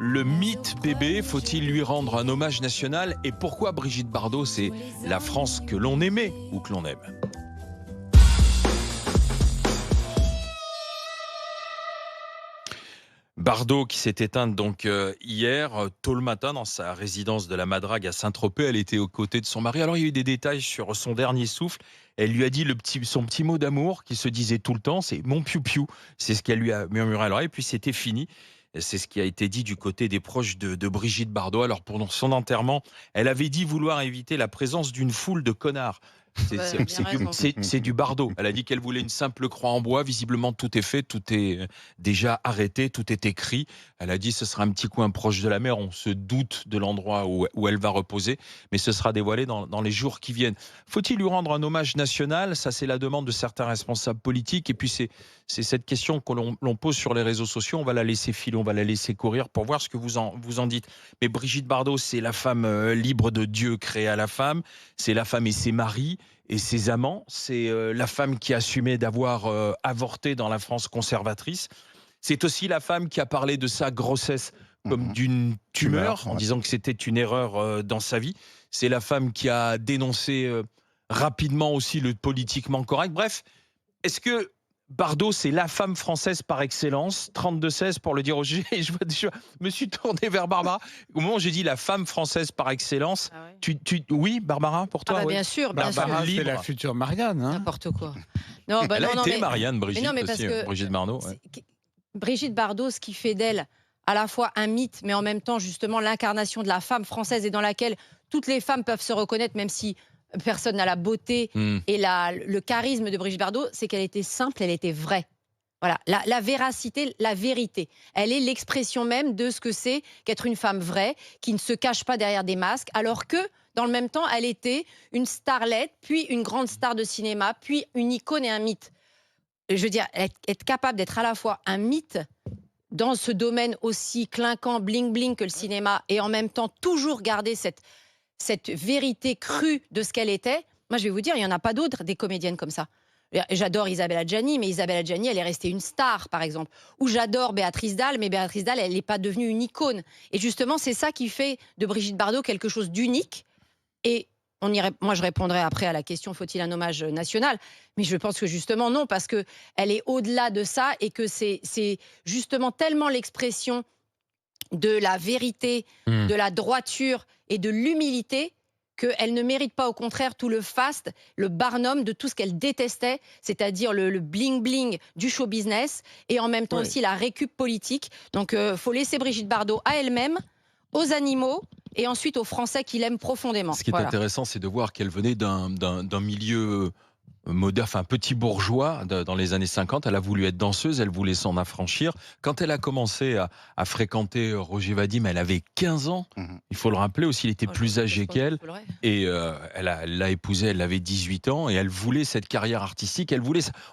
Le mythe bébé, faut-il lui rendre un hommage national? Et pourquoi Brigitte Bardot, c'est la France que l'on aimait ou que l'on aime? Bardot qui s'est éteinte donc hier, tôt le matin, dans sa résidence de la Madrague à Saint-Tropez. Elle était aux côtés de son mari. Alors il y a eu des détails sur son dernier souffle. Elle lui a dit son petit mot d'amour qui se disait tout le temps, c'est mon piou-piou. C'est ce qu'elle lui a murmuré à l'oreille, puis c'était fini. C'est ce qui a été dit du côté des proches de Brigitte Bardot. Alors pour son enterrement, elle avait dit vouloir éviter la présence d'une foule de connards. C'est du Bardot. Elle a dit qu'elle voulait une simple croix en bois. Visiblement, tout est fait, tout est déjà arrêté, tout est écrit. Elle a dit ce sera un petit coin proche de la mer. On se doute de l'endroit où elle va reposer, mais ce sera dévoilé dans les jours qui viennent. Faut-il lui rendre un hommage national? Ça, c'est la demande de certains responsables politiques. Et puis, c'est cette question que l'on pose sur les réseaux sociaux. On va la laisser filer, on va la laisser courir pour voir ce que vous en dites. Mais Brigitte Bardot, c'est la femme libre de Dieu créée à la femme. C'est la femme et ses maris et ses amants. C'est la femme qui a assumé d'avoir avorté dans la France conservatrice. C'est aussi la femme qui a parlé de sa grossesse comme d'une tumeur, en disant que c'était une erreur dans sa vie. C'est la femme qui a dénoncé rapidement aussi le politiquement correct. Bref, est-ce que Bardot, c'est la femme française par excellence? 32-16 pour le dire au G. Je me suis tourné vers Barbara. Au moment où j'ai dit la femme française par excellence, oui, Barbara, pour toi? Bien sûr, bien sûr. Barbara, c'est la future Marianne. Hein. N'importe quoi. Non, Elle a été Marianne, Brigitte, mais aussi, Brigitte Bardot. Ouais. Brigitte Bardot, ce qui fait d'elle à la fois un mythe, mais en même temps, justement, l'incarnation de la femme française et dans laquelle toutes les femmes peuvent se reconnaître, même si personne n'a la beauté et le charisme de Brigitte Bardot, c'est qu'elle était simple, elle était vraie. Voilà, la véracité, la vérité. Elle est l'expression même de ce que c'est qu'être une femme vraie, qui ne se cache pas derrière des masques, alors que, dans le même temps, elle était une starlette, puis une grande star de cinéma, puis une icône et un mythe. Je veux dire, être capable d'être à la fois un mythe dans ce domaine aussi clinquant, bling-bling que le cinéma, et en même temps toujours garder cette vérité crue de ce qu'elle était. Moi, je vais vous dire, il n'y en a pas d'autres, des comédiennes comme ça. J'adore Isabelle Adjani, mais Isabelle Adjani, elle est restée une star, par exemple. Ou j'adore Béatrice Dalle, mais Béatrice Dalle, elle n'est pas devenue une icône. Et justement, c'est ça qui fait de Brigitte Bardot quelque chose d'unique. Et moi, je répondrai après à la question, faut-il un hommage national? Mais je pense que justement, non, parce qu'elle est au-delà de ça et que c'est justement tellement l'expression de la vérité, de la droiture et de l'humilité qu'elle ne mérite pas, au contraire, tout le faste, le barnum de tout ce qu'elle détestait, c'est-à-dire le bling-bling du show business et en même temps aussi la récup politique. Donc, faut laisser Brigitte Bardot à elle-même, aux animaux et ensuite aux Français qui l'aiment profondément. Ce qui est intéressant, c'est de voir qu'elle venait d'un milieu moderne, enfin petit bourgeois dans les années 50. Elle a voulu être danseuse, elle voulait s'en affranchir. Quand elle a commencé à fréquenter Roger Vadim, elle avait 15 ans. Il faut le rappeler aussi, il était plus âgé qu'elle. Et elle l'a épousé, elle avait 18 ans et elle voulait cette carrière artistique.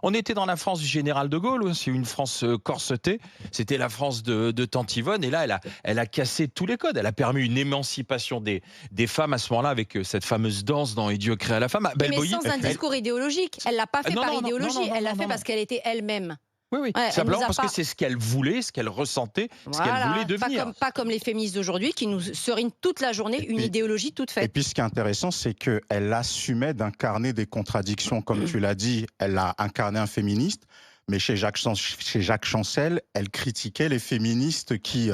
On était dans la France du général de Gaulle, c'est une France corsetée. C'était la France de Tante Yvonne. Et là, elle a cassé tous les codes. Elle a permis une émancipation des femmes à ce moment-là avec cette fameuse danse dans Et Dieu créa la femme. Mais sans un discours idéologique. Elle ne l'a pas fait par idéologie, elle l'a fait parce qu'elle était elle-même. Oui, simplement parce que c'est ce qu'elle voulait, ce qu'elle ressentait, ce qu'elle voulait devenir. Pas comme les féministes d'aujourd'hui qui nous serinent toute la journée une idéologie toute faite. Et puis ce qui est intéressant, c'est qu'elle assumait d'incarner des contradictions. Comme tu l'as dit, elle a incarné un féministe. Mais chez Jacques Chancel, elle critiquait les féministes qui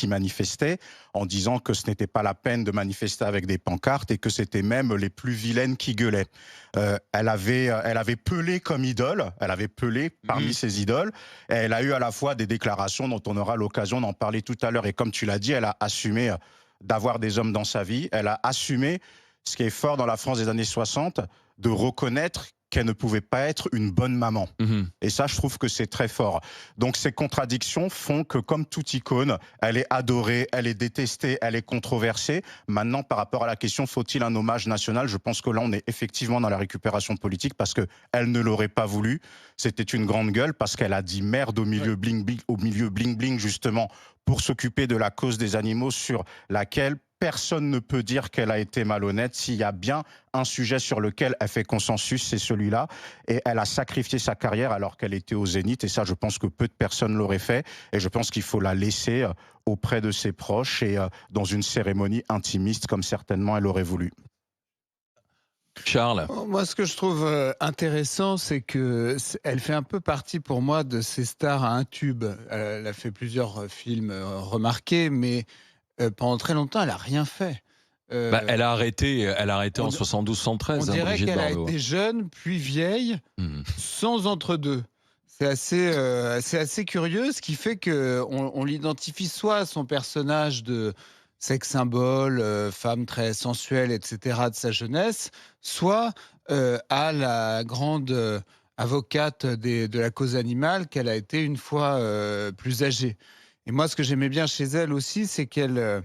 manifestaient en disant que ce n'était pas la peine de manifester avec des pancartes et que c'était même les plus vilaines qui gueulaient. Elle avait Pelé comme idole, elle avait Pelé parmi ses idoles. Et elle a eu à la fois des déclarations dont on aura l'occasion d'en parler tout à l'heure. Et comme tu l'as dit, elle a assumé d'avoir des hommes dans sa vie. Elle a assumé, ce qui est fort dans la France des années 60, de reconnaître qu'elle ne pouvait pas être une bonne maman. Et ça, je trouve que c'est très fort. Donc ces contradictions font que, comme toute icône, elle est adorée, elle est détestée, elle est controversée. Maintenant, par rapport à la question, faut-il un hommage national? Je pense que là, on est effectivement dans la récupération politique parce qu'elle ne l'aurait pas voulu. C'était une grande gueule parce qu'elle a dit merde au milieu bling-bling, justement, pour s'occuper de la cause des animaux sur laquelle personne ne peut dire qu'elle a été malhonnête. S'il y a bien un sujet sur lequel elle fait consensus, c'est celui-là. Et elle a sacrifié sa carrière alors qu'elle était au Zénith. Et ça, je pense que peu de personnes l'auraient fait. Et je pense qu'il faut la laisser auprès de ses proches et dans une cérémonie intimiste comme certainement elle aurait voulu. Charles. Moi, ce que je trouve intéressant, c'est que elle fait un peu partie pour moi de ces stars à un tube. Elle a fait plusieurs films remarqués, mais pendant très longtemps, elle n'a rien fait. Elle a arrêté en 72-113. On dirait Brigitte qu'elle a Bardot. été jeune, puis vieille, sans entre-deux. C'est assez curieux, ce qui fait qu'on l'identifie soit à son personnage de sex symbole, femme très sensuelle, etc., de sa jeunesse, soit à la grande avocate de la cause animale qu'elle a été une fois plus âgée. Et moi, ce que j'aimais bien chez elle aussi, c'est qu'elle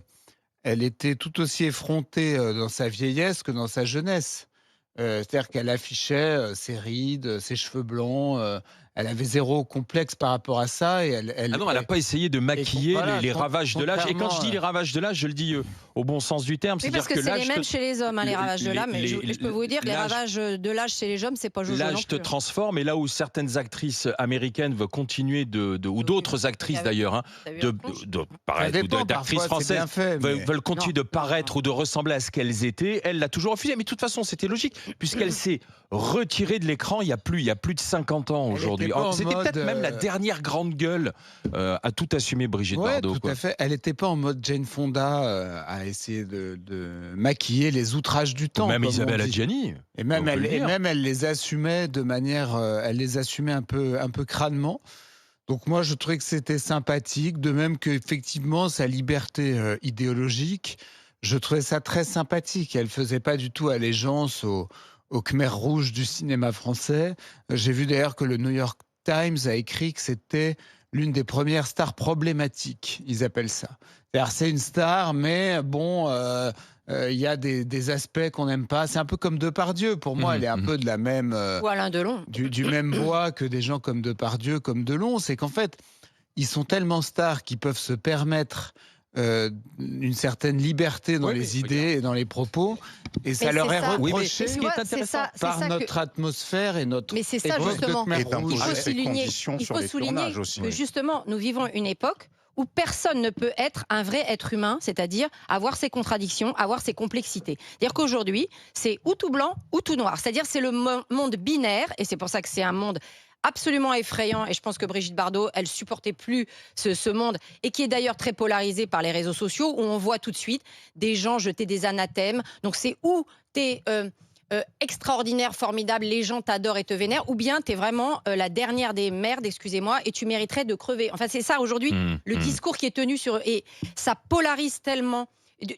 était tout aussi effrontée dans sa vieillesse que dans sa jeunesse. C'est-à-dire qu'elle affichait ses rides, ses cheveux blonds. Elle avait zéro complexe par rapport à ça. Et elle n'a pas essayé de maquiller les ravages de l'âge. Et quand je dis les contrairement, ravages de l'âge, je le dis au bon sens du terme. Oui, parce que c'est les mêmes chez les hommes, les ravages de l'âge. Mais je peux vous dire que les l'âge- ravages de l'âge chez les hommes, c'est pas Jojo non L'âge te plus. transforme, et là où certaines actrices américaines veulent continuer ou d'autres actrices d'ailleurs, T'as vu de la tronche paraître, ou dépend, d'actrices parfois, c'est bien françaises fait, mais- veulent continuer Non. de paraître ou de ressembler à ce qu'elles étaient, elle l'a toujours refusé. Mais de toute façon, c'était logique, puisqu'elle s'est retirée de l'écran il y a plus de 50 ans aujourd'hui. était pas en C'était peut-être mode, même la dernière grande gueule à tout assumer, Brigitte Ouais, Bardot. tout quoi. à fait. Elle n'était pas en mode Jane Fonda à essayer de maquiller les outrages du temps. Même comme Isabelle on dit. Adjani. Et même on peut le dire. elle les assumait de manière, elle les assumait un peu crânement. Donc moi, je trouvais que c'était sympathique, de même qu'effectivement, sa liberté idéologique, je trouvais ça très sympathique. Elle faisait pas du tout allégeance au Khmer rouge du cinéma français. J'ai vu d'ailleurs que le New York Times a écrit que c'était l'une des premières stars problématiques, ils appellent ça. C'est-à-dire, c'est une star, mais bon, il y a des aspects qu'on n'aime pas. C'est un peu comme Depardieu. Pour moi, elle est un peu de la même... Ou Alain Delon. du même bois que des gens comme Depardieu, comme Delon. C'est qu'en fait, ils sont tellement stars qu'ils peuvent se permettre une certaine liberté dans les idées et dans les propos, et ça leur est ça. Oui, mais reproché ce qui est intéressant par notre atmosphère et notre Mais c'est ça, époque justement. de Khmer Et rouge. d'imposer Il faut ses souligner, conditions il sur faut les souligner tournages aussi. que justement, nous vivons une époque où personne ne peut être un vrai être humain, c'est-à-dire avoir ses contradictions, avoir ses complexités. C'est-à-dire qu'aujourd'hui, c'est ou tout blanc ou tout noir. C'est-à-dire c'est le monde binaire, et c'est pour ça que c'est un monde absolument effrayant, et je pense que Brigitte Bardot, elle supportait plus ce monde, et qui est d'ailleurs très polarisé par les réseaux sociaux, où on voit tout de suite des gens jeter des anathèmes. Donc c'est où t'es extraordinaire, formidable, les gens t'adorent et te vénèrent, ou bien t'es vraiment la dernière des merdes, excusez-moi, et tu mériterais de crever. Enfin, c'est ça aujourd'hui, le discours qui est tenu sur... Et ça polarise tellement.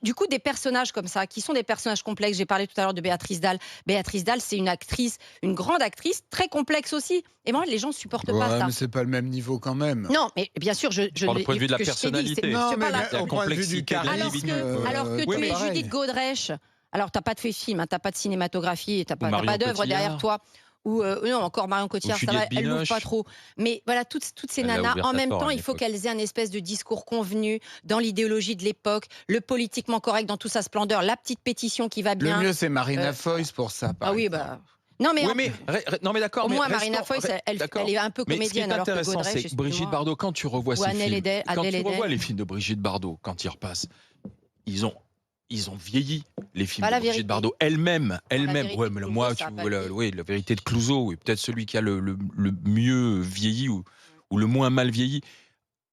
Du coup, des personnages comme ça, qui sont des personnages complexes, j'ai parlé tout à l'heure de Béatrice Dalle. Béatrice Dalle, c'est une actrice, une grande actrice, très complexe aussi. Et moi, les gens ne supportent pas ça. Mais c'est pas le même niveau quand même. Non, mais bien sûr, Par le point de vue de la personnalité. Non, c'est mais pas la- au point de vue du complexité de charisme. alors que oui, tu mais es pareil. Judith Godrèche, alors t'as pas de fait film, t'as pas de cinématographie, t'as pas Marion d'œuvre Cotillard. derrière toi. Ou non, encore Marion Cotillard, Ou ça va, Juliette elle n'ouvre Binoche. pas trop. Mais voilà, toutes ces Elle l'a nanas, ouverte en à même tort, temps, à il faut l'époque. qu'elles aient un espèce de discours convenu dans l'idéologie de l'époque, le politiquement correct dans toute sa splendeur, la petite pétition qui va Le bien. mieux, c'est Marina Foïs pour ça. par Ah oui, exemple. bah. Non, mais, Oui, non, mais d'accord. au mais moins, restons- Marina Foïs, elle d'accord. est un peu Mais ce qui est comédienne. Alors que intéressant, Godrèche, c'est que Brigitte excuse-moi. Bardot, quand tu revois Ou ses Adèle films, Haenel, quand tu Adèle revois Haenel. les films de Brigitte Bardot, quand ils repassent, ils ont vieilli, les films Pas de la Brigitte vérité. Bardot. Elle-même. vérité Ouais, de mais Clouseau, moi, ça a pas la vieilli. vérité de Clouseau, oui, peut-être celui qui a le mieux vieilli ou le moins mal vieilli.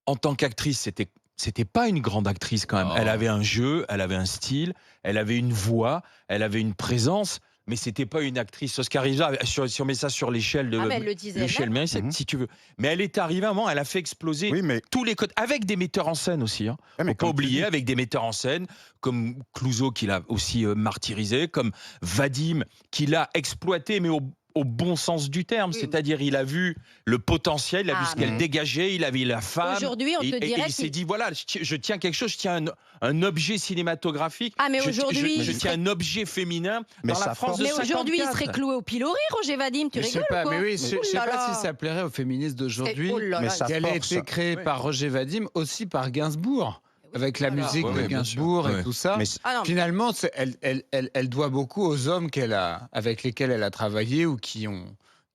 En tant qu'actrice, c'était pas une grande actrice quand même. Oh. Elle avait un jeu, elle avait un style, elle avait une voix, elle avait une présence, mais c'était pas une actrice oscarisable. Si on met ça sur l'échelle de Ah, mais elle le disait l'échelle elle-même. méridienne, si tu veux. Mais elle est arrivée à un moment, elle a fait exploser Oui, mais, tous les codes, avec des metteurs en scène aussi. Hein. ouais, mais Faut pas comme tu oublier, dis- avec des metteurs en scène comme Clouseau qui l'a aussi martyrisé, comme Vadim qui l'a exploité, mais au bon sens du terme. Oui. C'est-à-dire, il a vu le potentiel, il a vu Ah, ce qu'elle mais- dégageait, il a vu la femme. Aujourd'hui, on Et, te et dirait il s'est qu'il- dit, voilà, je tiens quelque chose, je tiens un objet cinématographique. Ah, mais je aujourd'hui, je il tiens serait- un objet féminin Mais dans la ça France force- de Mais aujourd'hui, il 54. serait cloué au pilori, Roger Vadim. Tu Mais je sais rigoles pas, ou quoi mais oui, je sais Ouh là pas là. si ça plairait aux féministes d'aujourd'hui. Oh là Mais là, ça Qu'elle ait force. été créée Oui. par Roger Vadim, aussi par Gainsbourg. avec la Voilà. musique Ouais, de ouais, bien sûr. Gainsbourg et Ouais. tout ça. Mais Ah non, Finalement, elle doit beaucoup aux hommes avec lesquels elle a travaillé ou qui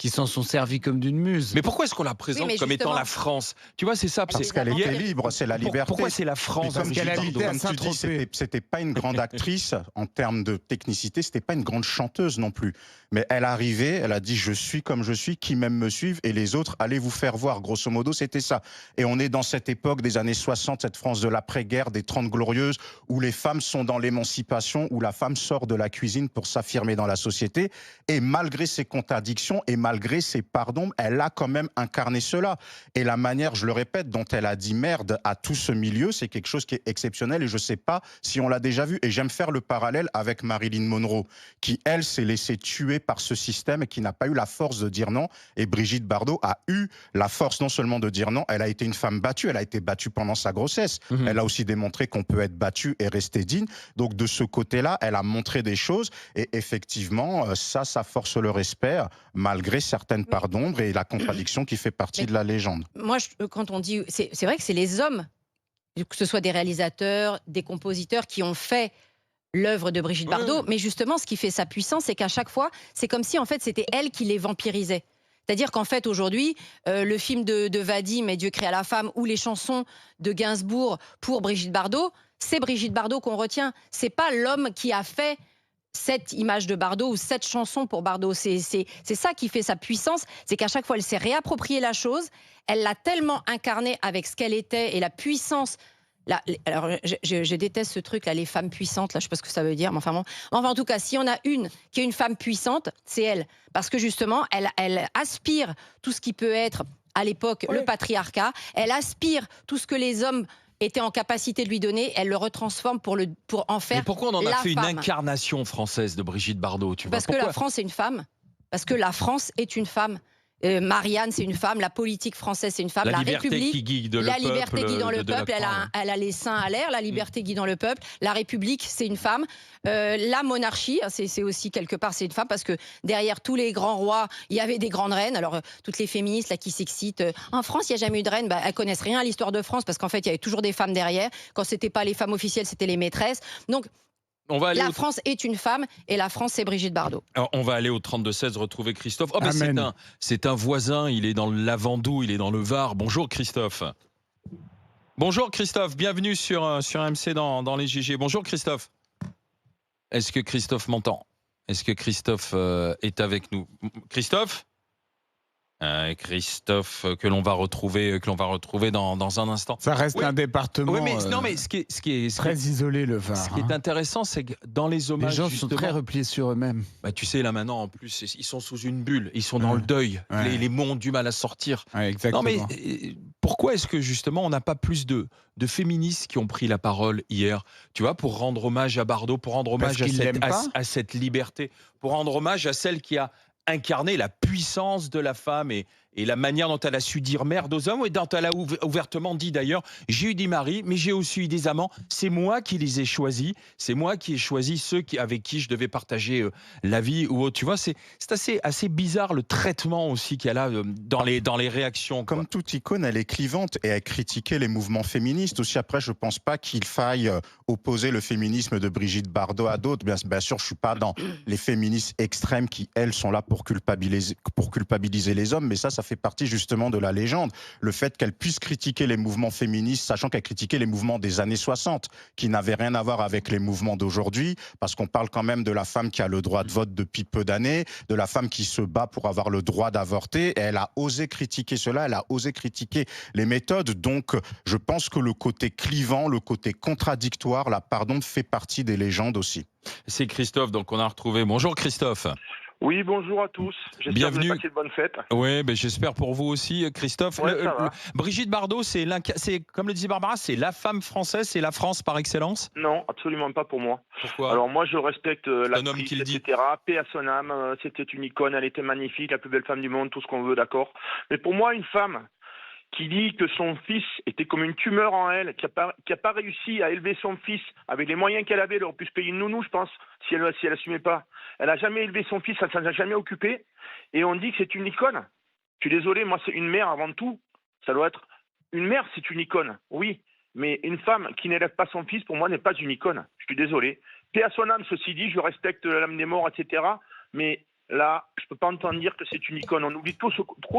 s'en sont servis comme d'une muse. Mais pourquoi est-ce qu'on la oui, présente mais comme étant justement, la France? Tu vois, c'est ça. elle parce les a qu'elle était vampirisés. libre, c'est la liberté. Pourquoi c'est la Puis France, comme qu'elle tu dis, habitait à comme tu dis, Saint-Tropez. c'était pas une grande actrice en termes de technicité, c'était pas une grande chanteuse non plus. Mais elle arrivait, elle a dit je suis comme je suis, qui m'aime me suivre et les autres allez vous faire voir. Grosso modo, c'était ça. Et on est dans cette époque des années 60, cette France de l'après-guerre, des 30 glorieuses, où les femmes sont dans l'émancipation, où la femme sort de la cuisine pour s'affirmer dans la société. Et malgré ses contradictions et malgré ses pardons, elle a quand même incarné cela. Et la manière, je le répète, dont elle a dit merde à tout ce milieu, c'est quelque chose qui est exceptionnel et je ne sais pas si on l'a déjà vu. Et j'aime faire le parallèle avec Marilyn Monroe, qui, elle, s'est laissée tuer par ce système et qui n'a pas eu la force de dire non. Et Brigitte Bardot a eu la force non seulement de dire non, elle a été une femme battue, elle a été battue pendant sa grossesse. Elle a aussi démontré qu'on peut être battu et rester digne. Donc de ce côté-là, elle a montré des choses et effectivement, ça force le respect, malgré certaines parts d'ombre et la contradiction qui fait partie Mais de la légende. moi, quand on dit, c'est vrai que c'est les hommes, que ce soit des réalisateurs, des compositeurs qui ont fait l'œuvre de Brigitte Bardot, mais justement, ce qui fait sa puissance, c'est qu'à chaque fois, c'est comme si en fait c'était elle qui les vampirisait. C'est-à-dire qu'en fait aujourd'hui, le film de Vadim et Dieu créa la femme ou les chansons de Gainsbourg pour Brigitte Bardot, c'est Brigitte Bardot qu'on retient. C'est pas l'homme qui a fait cette image de Bardot ou cette chanson pour Bardot. C'est ça qui fait sa puissance, c'est qu'à chaque fois elle s'est réappropriée la chose, elle l'a tellement incarnée avec ce qu'elle était et la puissance. Alors, je déteste ce truc là, les femmes puissantes, là, je sais pas ce que ça veut dire, mais enfin, en tout cas, s'il y en a une qui est une femme puissante, c'est elle, parce que justement, elle aspire tout ce qui peut être à l'époque le patriarcat, elle aspire tout ce que les hommes étaient en capacité de lui donner, elle le retransforme pour en faire. Mais pourquoi on en a la fait une femme. incarnation française de Brigitte Bardot, tu vois? Parce que Pourquoi? la France est une femme. Parce que la France est une femme. Marianne, c'est une femme. La politique française, c'est une femme. La La liberté République, qui guide le la peuple, liberté guidant le de la peuple. croix. Elle a les seins à l'air. La liberté guidant le peuple. La République, c'est une femme. La monarchie, c'est aussi quelque part, c'est une femme parce que derrière tous les grands rois, il y avait des grandes reines. Alors toutes les féministes là qui s'excitent. En France, il n'y a jamais eu de reine. Bah, elles connaissent rien à l'histoire de France parce qu'en fait, il y avait toujours des femmes derrière. Quand c'était pas les femmes officielles, c'était les maîtresses. Donc la France est une femme et la France, c'est Brigitte Bardot. Alors, on va aller au 32-16 retrouver Christophe. Oh, mais Amen. c'est un voisin, il est dans le Lavandou, il est dans le Var. Bonjour Christophe. Bonjour Christophe, bienvenue sur MC dans les GG. Bonjour Christophe. Est-ce que Christophe m'entend? Est-ce que Christophe est avec nous? Christophe? Christophe que l'on va retrouver dans un instant. Ça reste Oui. un département Oui, mais non, mais ce qui est très isolé, le Var. Ce qui est intéressant, c'est que dans les hommages, Les gens sont justement, très repliés sur eux-mêmes. bah, tu sais, là maintenant, en plus, ils sont sous une bulle, ils sont dans le deuil, Ouais. les mots ont du mal à sortir. Ouais, exactement. Non, mais pourquoi est-ce que justement on n'a pas plus de féministes qui ont pris la parole hier, tu vois, pour rendre hommage à Bardot, pour rendre Parce hommage qu'ils l'aiment pas à cette liberté, pour rendre hommage à celle qui a incarné la puissance de la femme et la manière dont elle a su dire merde aux hommes et dont elle a ouvertement dit d'ailleurs, j'ai eu des maris, mais j'ai aussi eu des amants, c'est moi qui les ai choisis, c'est moi qui ai choisi ceux avec qui je devais partager la vie ou autre. Tu vois, c'est assez bizarre le traitement aussi qu'il y a là dans les réactions. Quoi. Comme toute icône, elle est clivante et elle critiquait les mouvements féministes aussi. Après, je pense pas qu'il faille opposer le féminisme de Brigitte Bardot à d'autres. Bien sûr, je suis pas dans les féministes extrêmes qui, elles, sont là pour culpabiliser les hommes, mais ça fait partie justement de la légende. Le fait qu'elle puisse critiquer les mouvements féministes, sachant qu'elle critiquait les mouvements des années 60, qui n'avaient rien à voir avec les mouvements d'aujourd'hui, parce qu'on parle quand même de la femme qui a le droit de vote depuis peu d'années, de la femme qui se bat pour avoir le droit d'avorter, et elle a osé critiquer cela, elle a osé critiquer les méthodes. Donc, je pense que le côté clivant, le côté contradictoire, la pardon, fait partie des légendes aussi. C'est Christophe, donc on a retrouvé. Bonjour Christophe. Oui, bonjour à tous. J'espère que vous avez passé de bonnes fêtes. Oui, ben j'espère pour vous aussi, Christophe. Ouais, Brigitte Bardot, c'est comme le disait Barbara, c'est la femme française, c'est la France par excellence? Non, absolument pas pour moi. Pourquoi? Alors moi, je respecte l'actrice, qui le dit. etc. Paix à son âme, c'était une icône, elle était magnifique, la plus belle femme du monde, tout ce qu'on veut, d'accord. Mais pour moi, une femme qui dit que son fils était comme une tumeur en elle, qui a pas réussi à élever son fils avec les moyens qu'elle avait, elle aurait pu se payer une nounou, je pense, si elle assumait pas. Elle a jamais élevé son fils, elle s'en a jamais occupé, et on dit que c'est une icône. Je suis désolé, moi c'est une mère avant tout. Ça doit être une mère, c'est une icône, oui, mais une femme qui n'élève pas son fils, pour moi, n'est pas une icône. Je suis désolé. Paix à son âme, ceci dit, je respecte l'âme des morts, etc. Mais là, je ne peux pas entendre dire que c'est une icône. On oublie trop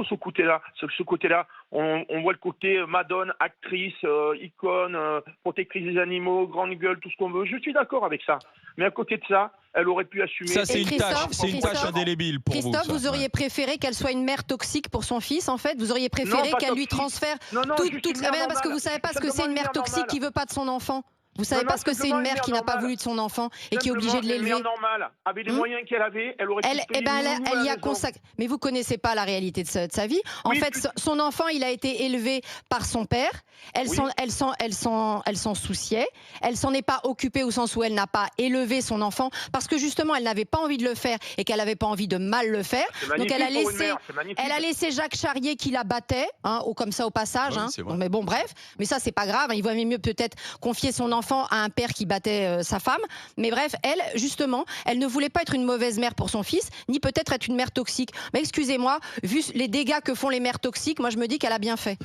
ce côté-là. Ce côté-là, on voit le côté Madone, actrice, icône, protectrice des animaux, grande gueule, tout ce qu'on veut. Je suis d'accord avec ça. Mais à côté de ça, elle aurait pu assumer. Ça, c'est une tâche indélébile pour vous. Christophe, vous auriez préféré qu'elle soit une mère toxique pour son fils, en fait? Vous auriez préféré qu'elle lui transfère toute la mère, parce que vous savez pas ce que c'est une mère toxique qui veut pas de son enfant. Vous savez pas ce que c'est une mère qui n'a pas voulu de son enfant et qui est obligée de l'élever. Une mère normale, avec les moyens qu'elle avait, elle aurait pu elle y a consacré. Mais vous connaissez pas la réalité de sa vie. En fait, son enfant, il a été élevé par son père. Elle s'en souciait. Elle s'en est pas occupée au sens où elle n'a pas élevé son enfant parce que justement, elle n'avait pas envie de le faire et qu'elle n'avait pas envie de mal le faire. Donc elle a laissé Jacques Charrier qui la battait, comme ça au passage. Mais bon, bref. Mais ça, c'est pas grave. Il vaut mieux peut-être confier son enfant à un père qui battait sa femme. Mais bref, elle, justement, elle ne voulait pas être une mauvaise mère pour son fils, ni peut-être être une mère toxique. Mais excusez-moi, vu les dégâts que font les mères toxiques, moi je me dis qu'elle a bien fait.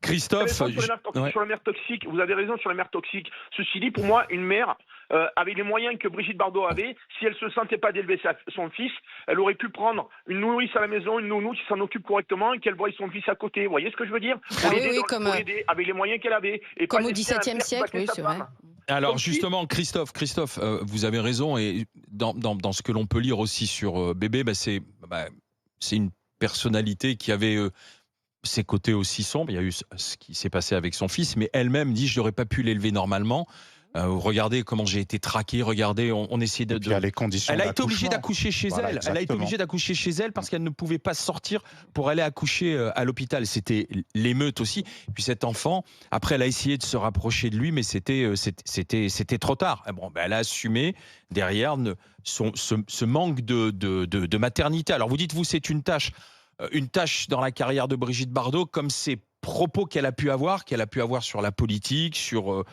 Christophe, sur la mère toxique, vous avez raison sur la mère toxique. Ceci dit, pour moi, une mère, avec les moyens que Brigitte Bardot avait, si elle se sentait pas d'élever son fils, elle aurait pu prendre une nourrice à la maison, une nounou qui s'en occupe correctement et qu'elle voie son fils à côté. Vous voyez ce que je veux dire? Pour l'aider avec les moyens qu'elle avait. Et comme au XVIIe siècle, oui, c'est vrai. Alors justement, Christophe, vous avez raison, et dans ce que l'on peut lire aussi sur Bébé, c'est une personnalité qui avait ses côtés aussi sombres. Il y a eu ce qui s'est passé avec son fils, mais elle-même dit: je n'aurais pas pu l'élever normalement. Regardez comment j'ai été traqué, regardez, on essayait de... les conditions elle a été obligée d'accoucher chez elle. Exactement. Elle a été obligée d'accoucher chez elle parce qu'elle ne pouvait pas sortir pour aller accoucher à l'hôpital. C'était l'émeute aussi. Et puis cet enfant, après, elle a essayé de se rapprocher de lui, mais c'était trop tard. Bon, elle a assumé derrière ce manque de maternité. Alors vous dites, vous, c'est une tâche dans la carrière de Brigitte Bardot, comme ces propos qu'elle a pu avoir sur la politique, sur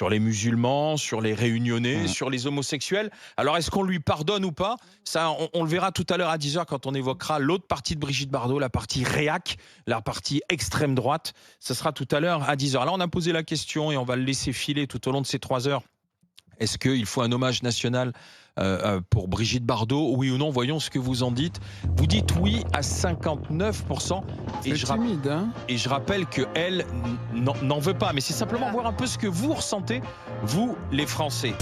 les musulmans, sur les réunionnais, sur les homosexuels. Alors, est-ce qu'on lui pardonne ou pas? Ça, on le verra tout à l'heure à 10h quand on évoquera l'autre partie de Brigitte Bardot, la partie réac, la partie extrême droite. Ce sera tout à l'heure à 10h. Là, on a posé la question et on va le laisser filer tout au long de ces 3 heures. Est-ce qu'il faut un hommage national pour Brigitte Bardot? Oui ou non? Voyons ce que vous en dites. Vous dites oui à 59%. C'est timide, hein? Et je rappelle qu'elle n'en veut pas. Mais c'est simplement voir un peu ce que vous ressentez, vous, les Français.